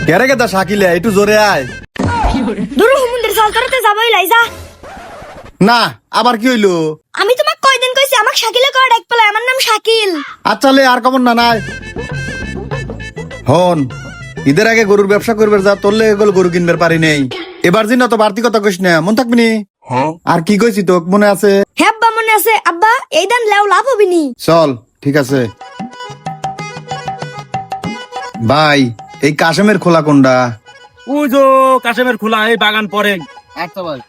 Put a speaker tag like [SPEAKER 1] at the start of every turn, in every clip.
[SPEAKER 1] কেরে কেদা শাকিলে একটু জোরে আয়।
[SPEAKER 2] দুরু হুমুন্দের চাল তোরাতে যাবই লাই যা।
[SPEAKER 1] না আবার কি হইলো?
[SPEAKER 2] আমি তোমাক কয়দিন কইছি আমাক শাকিলে কর ডাক পেলাই, আমার নাম শাকিল।
[SPEAKER 1] আচ্ছা লে আর কেমন না নাই হন, ঈদের আগে গরুর ব্যবসা করবে যা, তোরলে এগুলো গরু কিনবার পারি নেই। এবার দিন অত বাড়তি কথা কইস না, মন থাকবি নি। আর কি কইছি তোক মনে আছে?
[SPEAKER 2] হ্যাঁ আব্বা মনে আছে। আব্বা এই দান লেও লাভ হবি নি।
[SPEAKER 1] চল ঠিক আছে। ভাই এই কাশেমের খোলা কোনটা?
[SPEAKER 3] ওই যে কাশেমের খোলা এই বাগান পরে। আচ্ছা ভাই,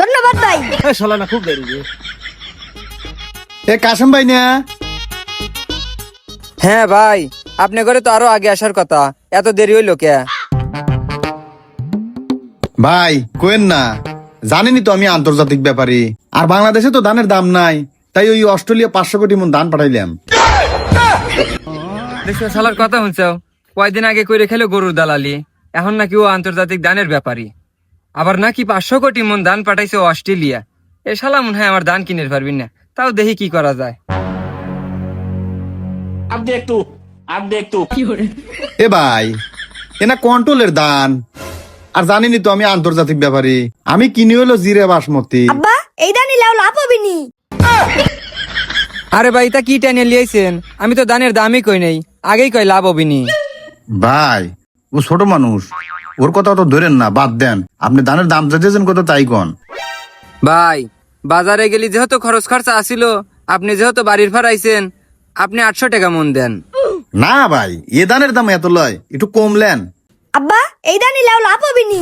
[SPEAKER 2] ধন্যবাদ ভাই।
[SPEAKER 3] এই শালা না খুব দেরি রে।
[SPEAKER 1] এ কাশেম ভাই না?
[SPEAKER 4] হ্যাঁ ভাই, আপনি করে তো আরো আগে আসার কথা, এত দেরি হইলো কে?
[SPEAKER 1] ভাই কোয়েন না, জানেনই তো আমি আন্তর্জাতিক ব্যাপারী, আর বাংলাদেশে তো ধানের দাম নাই, তাই ওই অস্ট্রেলিয়া 500 কোটি মন ধান পাঠাইলাম।
[SPEAKER 4] দেখছো শালার কথা শুনছো, কয়দিন আগে করে খেলো গরুর দালালি, এখন নাকি ও আন্তর্জাতিক দানের ব্যাপারী, আবার নাকি 500 কোটি মন ধান পাঠাইছে অস্ট্রেলিয়া। এ শালা মনে হয় আমার ধান কিনে পারবি না, তাও দেখি কি করা যায়।
[SPEAKER 1] এ ভাই এনা কন্ট্রোলের দান, আর জানিনি তো আমি আন্তর্জাতিক ব্যাপারী, আমি কিনি হলো জিরে বাসমতি।
[SPEAKER 2] আব্বা এই দানি লেও লাভ হবি নি।
[SPEAKER 4] আরে ভাই তা কি টেনে লিয়েছেন, আমি তো ধানের দামই কই নাই, আগেই কই লাভ হবিনি।
[SPEAKER 1] ভাই ও ছোট মানুষ, ওর কথা তো ধরেন না, বাদ দেন। আপনি ধানের দাম চাইছেন কত তাই কন।
[SPEAKER 4] ভাই বাজারে গেলি যেহেতু খরচ খরচা আসিল, আপনি যেহেতু বাড়ির ভাড়াইছেন, আপনি 800 টাকা মন দেন।
[SPEAKER 1] না ভাই এ ধানের দাম এত লয়, একটু কমলেন।
[SPEAKER 2] আব্বা এই দানি লেও লাভ হবি নি।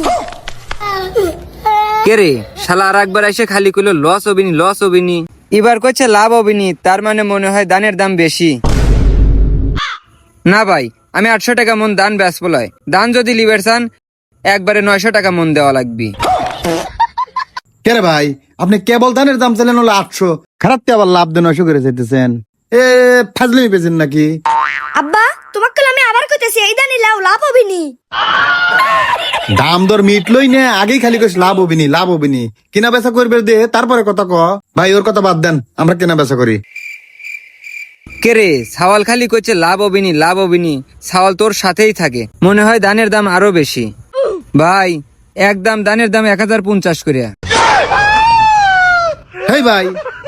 [SPEAKER 4] কে রে শালা আর একবার এসে খালি কইলো লস হবিনি লস হবিনি, এবার কইছে লাভ হবিনি, তার মানে মনে হয় ধানের দাম বেশি। না ভাই আমি 800 টাকা মন ধান বেচবো লয়, ধান যদি লিবের চান একবারে 900 টাকা মন দেওয়া লাগবে।
[SPEAKER 1] কে রে ভাই আপনি কেবল ধানের দাম চাইলেন হলো 800, খারাপ আবার লাভ দেন 900 করে চাইতেছেন, এ ফাজলিমি পেয়েছেন নাকি?
[SPEAKER 2] আব্বা তোমাক কল আমি আবার কইতেছি এই দানি লেও লাভ হবি নি।
[SPEAKER 1] দাম দর মিটলই না, আগেই খালি কইস লাভ হবিনি লাভ হবিনি, কিনা বেচা করবে দে তারপরে কথা ক। ভাই ওর কথা বাদ দেন, আমরা কেনা বেচা করি।
[SPEAKER 4] কে রে ছাওয়াল খালি কইছে লাভ হবিনি লাভ হবিনি, ছাওয়াল তোর সাথেই থাকে, মনে হয় ধানের দাম আরো বেশি। ভাই একদম ধানের দাম 1050 করে।
[SPEAKER 1] হেই ভাই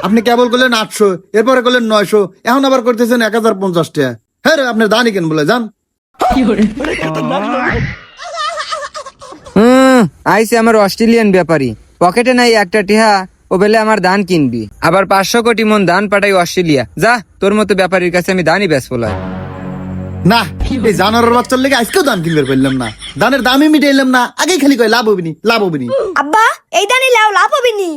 [SPEAKER 1] আপনি কেবল করলেন 800, এরপরে করলেন 900, এখন আবার করতেছেন 1050 টাকা। হ্যাঁ রে আপনার দানই কেন বলে যান।
[SPEAKER 4] আইসে আমার অস্ট্রেলিয়ান ব্যাপারী, পকেটে নাই একটা টিহা, ও বেলে আমার ধান কিনবি, আবার 500 কোটি মন ধান পাঠাই অস্ট্রেলিয়া। যা তোর মতো ব্যাপারীর কাছে আমি ধানই বেচবো লয়।
[SPEAKER 1] না এই জানোয়ারের বাচ্চার লেগে আজকেও দান কিনবে পারলাম না, দানের দামই মিটাইলাম না, আগেই খালি কয় লাভ হবিনি লাভ হবিনি।
[SPEAKER 2] আব্বা এই দানি লেও লাভ হবি নি।